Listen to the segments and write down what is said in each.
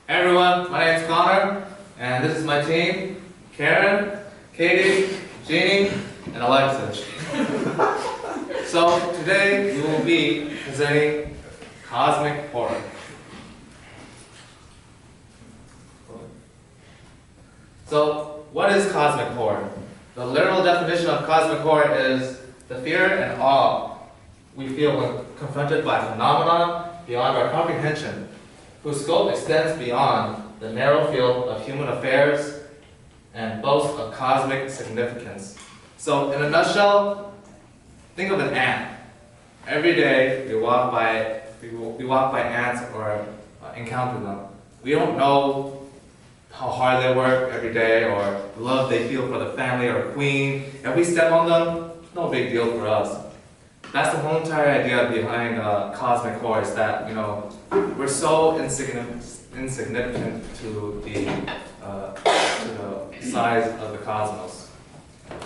Hey everyone, my name is Connor, and this is my team, Karen, Katie, Jeannie, and Alexis. So today we will be presenting cosmic horror. So what is cosmic horror? The literal definition of cosmic horror is the fear and awe we feel when confronted by a phenomenon beyond our comprehension, whose scope extends beyond the narrow field of human affairs and boasts a cosmic significance. So in a nutshell, think of an ant. Every day we walk by ants or encounter them. We don't know how hard they work every day or the love they feel for the family or queen. If we step on them, no big deal for us. That's the whole entire idea behind cosmic horror, is that, you know, we're so insignificant to the size of the cosmos.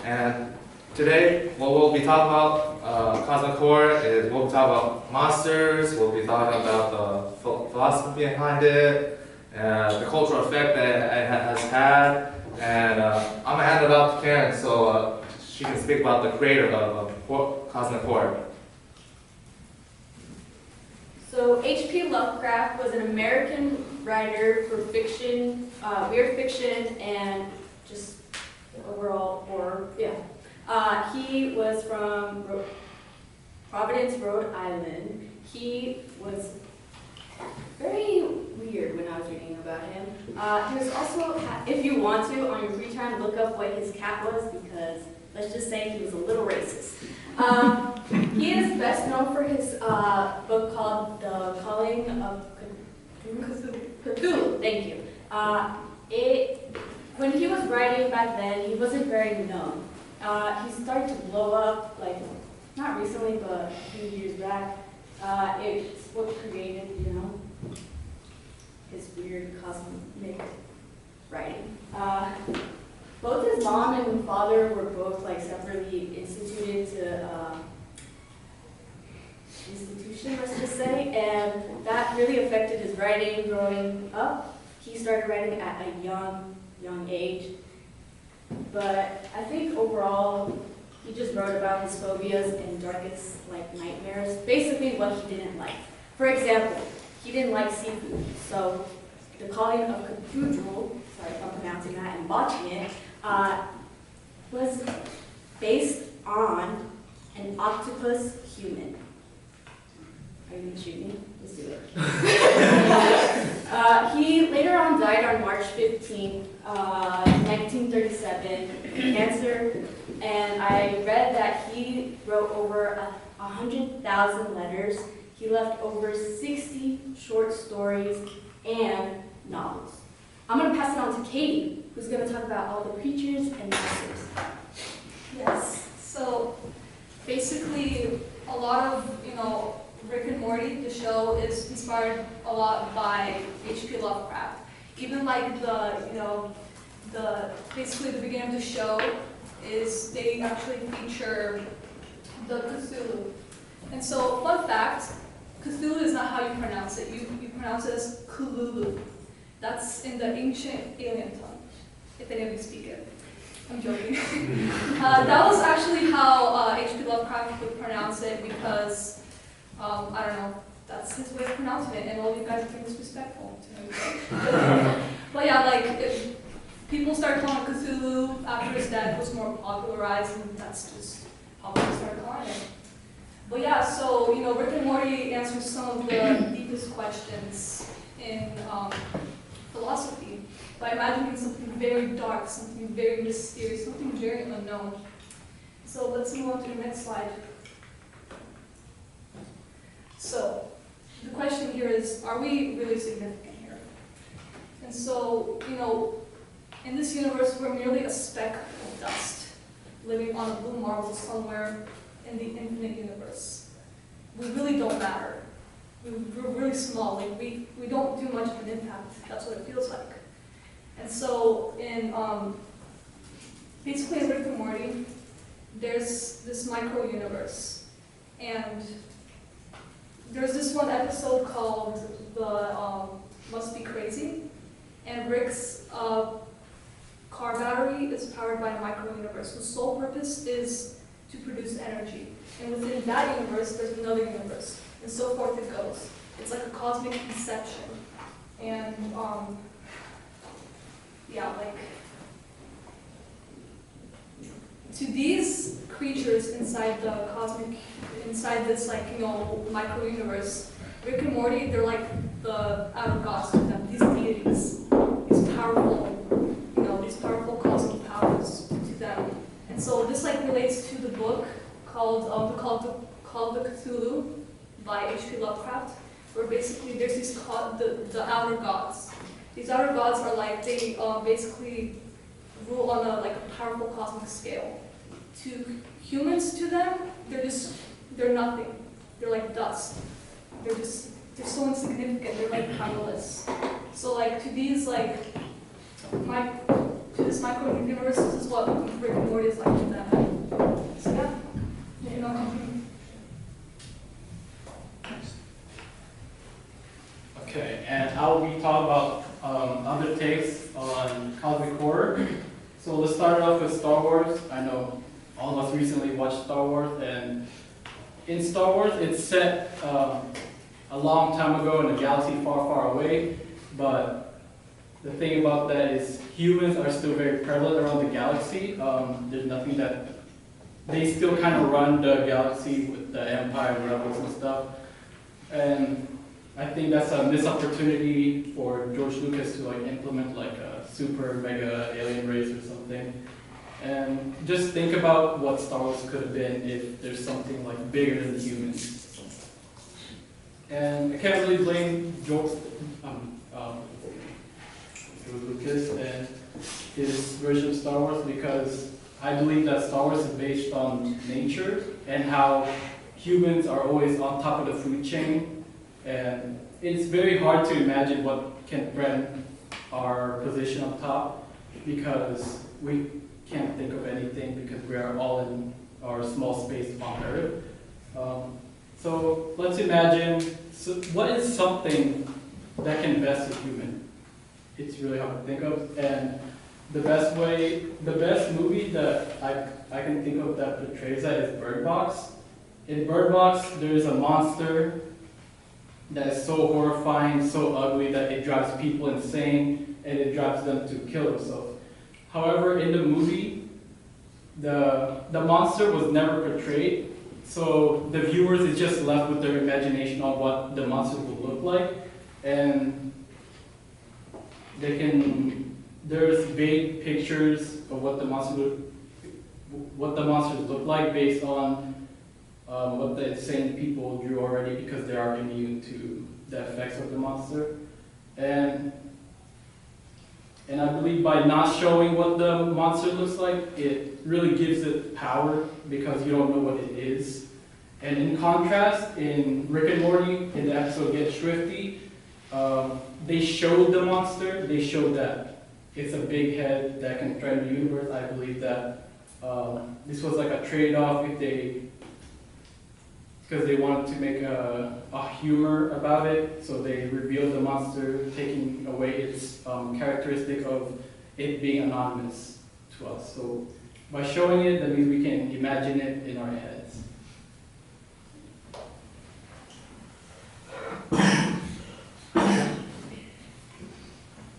And today, what we'll be talking about cosmic horror is we'll be talking about monsters, we'll be talking about the philosophy behind it, the cultural effect that it has had, and I'm going to hand it off to Karen so she can speak about the creator of cosmic horror. So H.P. Lovecraft was an American writer for fiction, weird fiction, and just overall horror. Yeah. He was from Providence, Rhode Island. He was very weird when I was reading about him. He was also, if you want to, on your free time, look up what his cat was, because let's just say he was a little racist. He is best known for his book called The Calling of Cthulhu. Thank you. When he was writing back then, he wasn't very known. He started to blow up, like, not recently, but a few years back. It's what created, you know, his weird cosmic writing. Both his mom and father were both like separately instituted to institution, let's just say, and that really affected his writing growing up. He started writing at a young age, but I think overall he just wrote about his phobias and darkest like nightmares, basically what he didn't like. For example, he didn't like seafood, so The Calling of Cthulhu, sorry if I'm pronouncing that and botching it, was based on an octopus human. Are you going to shoot me? Let's do it. He later on died on March 15, 1937, of cancer, and I read that he wrote over 100,000 letters. He left over 60 short stories and novels. I'm going to pass it on to Katie, who's going to talk about all the creatures and monsters. Yes, so basically a lot of, you know, Rick and Morty, the show, is inspired a lot by H.P. Lovecraft. Even like basically the beginning of the show is they actually feature the Cthulhu. And so, fun fact, Cthulhu is not how you pronounce it. You pronounce it as Kululu. That's in the ancient alien tongue, if any of you speak it. I'm joking. That was actually how H.P. Lovecraft would pronounce it because, I don't know, that's his way of pronouncing it, and all you guys are being disrespectful to him. But yeah, like, if people started calling it Cthulhu after his death was more popularized, and that's just how people started calling it. But yeah, so, you know, Rick and Morty answers some of the deepest questions in philosophy by imagining something very dark, something very mysterious, something very unknown. So let's move on to the next slide. So the question here is, are we really significant here? And so, you know, in this universe, we're merely a speck of dust, living on a blue marble somewhere in the infinite universe. We really don't matter. We're really small. Like we don't do much of an impact. That's what it feels like. And so in basically in Rick and Morty, there's this micro universe, and there's this one episode called the must be crazy. And Rick's car battery is powered by a micro-universe whose sole purpose is to produce energy. And within that universe, there's another universe, and so forth it goes. It's like a cosmic conception. And, yeah, like, to these creatures inside this, like, you know, micro-universe, Rick and Morty, they're like the outer gods to them, these deities, these powerful, you know, these powerful cosmic powers to them. And so this, like, relates to the book called the Cthulhu by H.P. Lovecraft, where basically there's these the outer gods. These outer gods are like, they basically rule on a powerful cosmic scale. To humans, to them, they're nothing. They're like dust. They're so insignificant. They're like powerless. So like to these to this micro universe, this is what Rick and Morty is like to them. So yeah, you know, continue. Okay, and I will be talking about other takes on cosmic horror. So let's start off with Star Wars. I know all of us recently watched Star Wars, and in Star Wars, it's set a long time ago in a galaxy far, far away. But the thing about that is humans are still very prevalent around the galaxy. There's nothing that they still kind of run the galaxy with the Empire and rebels and stuff. And I think that's a missed opportunity for George Lucas to like implement like a super mega alien race or something. And just think about what Star Wars could have been if there's something like bigger than humans. And I can't really blame George Lucas and his version of Star Wars, because I believe that Star Wars is based on nature and how humans are always on top of the food chain. And it's very hard to imagine what can threaten our position on top, because we can't think of anything because we are all in our small space on Earth. So let's imagine, what is something that can best a human? It's really hard to think of. And the best movie that I can think of that portrays that is Bird Box. In Bird Box, there's a monster that is so horrifying, so ugly that it drives people insane and it drives them to kill themselves. However, in the movie, the monster was never portrayed, so the viewers is just left with their imagination on what the monster will look like, and there's vague pictures of what the monsters look like based on what the insane people drew already, because they are immune to the effects of the monster. And I believe by not showing what the monster looks like, it really gives it power, because you don't know what it is. And in contrast, in Rick and Morty, in the episode Get Shrifty, they showed the monster. They showed that it's a big head that can threaten the universe. I believe that this was like a trade-off because they wanted to make a humor about it, so they revealed the monster, taking away its characteristic of it being anonymous to us. So by showing it, that means we can imagine it in our heads.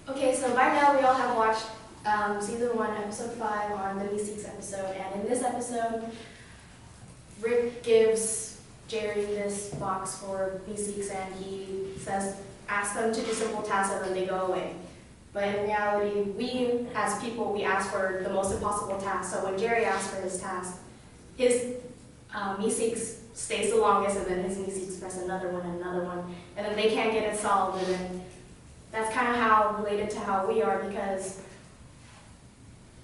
Okay, so by now we all have watched season 1, episode 5 on the Me6 episode, and in this episode, Rick gives Jerry this box for Me6 and he says, ask them to do simple tasks and then they go away. But in reality, we as people, we ask for the most impossible tasks. So when Jerry asks for his task, his Me6 stays the longest, and then his Me6 press another one, and then they can't get it solved, and then that's kind of how related to how we are, because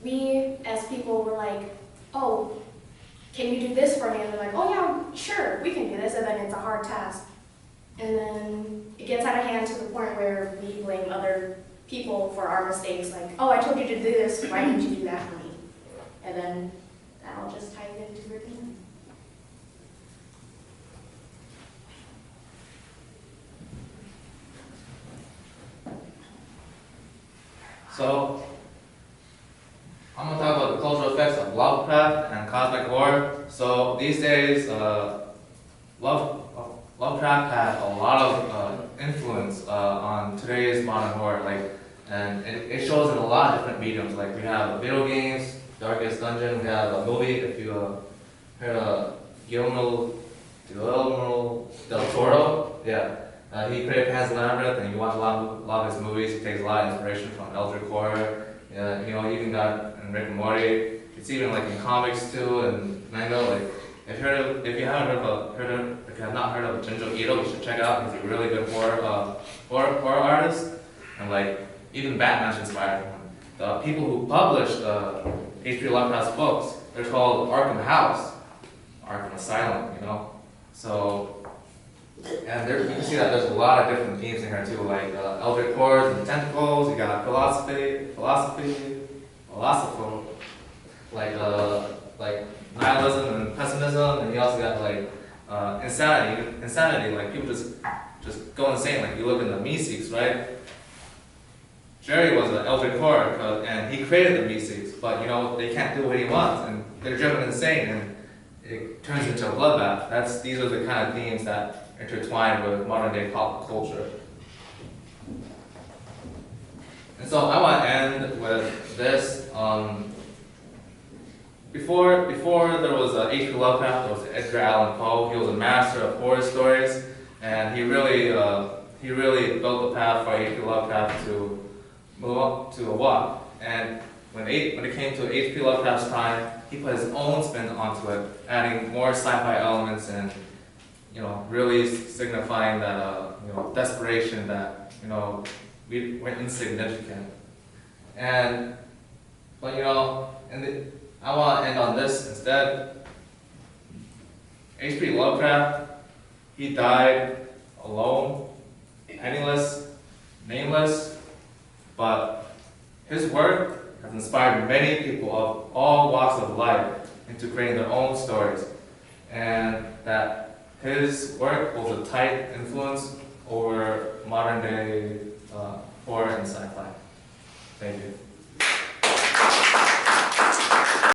we as people were like, oh, can you do this for me? And they're like, oh yeah, sure, we can do this, and then it's a hard task. And then it gets out of hand to the point where we blame other people for our mistakes, like, oh, I told you to do this, why didn't you do that for me? And then that all just ties into Rick and Morty. So, I'm going to talk about the cultural effects of Lovecraft and cosmic horror. So, these days, Lovecraft had a lot of influence on today's modern horror. And it shows in a lot of different mediums. Like, we have video games, Darkest Dungeon, we have a movie, if you heard of Guillermo del Toro. Yeah. He created Pan's Labyrinth, and you watch a lot of his movies. He takes a lot of inspiration from Eldritch horror. Yeah, you know, he even got in Rick and Morty. It's even like in comics too, and manga. Like, if you have not heard of Junjo Ito, you should check it out. He's a really good horror artist, and like even Batman's inspired from him. The people who published H.P. Lovecraft's books, they're called Arkham House, Arkham Asylum. You know, so. And there, you can see that there's a lot of different themes in here too, like eldritch horrors and tentacles. You got philosophical, like nihilism and pessimism, and you also got like insanity. Like people just go insane. Like you look in the Meeseeks, right? Jerry was an eldritch horror, and he created the Meeseeks, but you know they can't do what he wants, and they're driven insane, and it turns into a bloodbath. These are the kind of themes that intertwined with modern day pop culture. And so I want to end with this. Before there was H.P. Lovecraft, there was Edgar Allan Poe. He was a master of horror stories, and he really built the path for H.P. Lovecraft to move up to a walk. And when it came to H.P. Lovecraft's time, he put his own spin onto it, adding more sci-fi elements and really signifying that desperation that we're insignificant. But I want to end on this instead. H.P. Lovecraft, he died alone, penniless, nameless, but his work has inspired many people of all walks of life into creating their own stories, and that his work holds a tight influence over modern day horror and sci-fi. Thank you.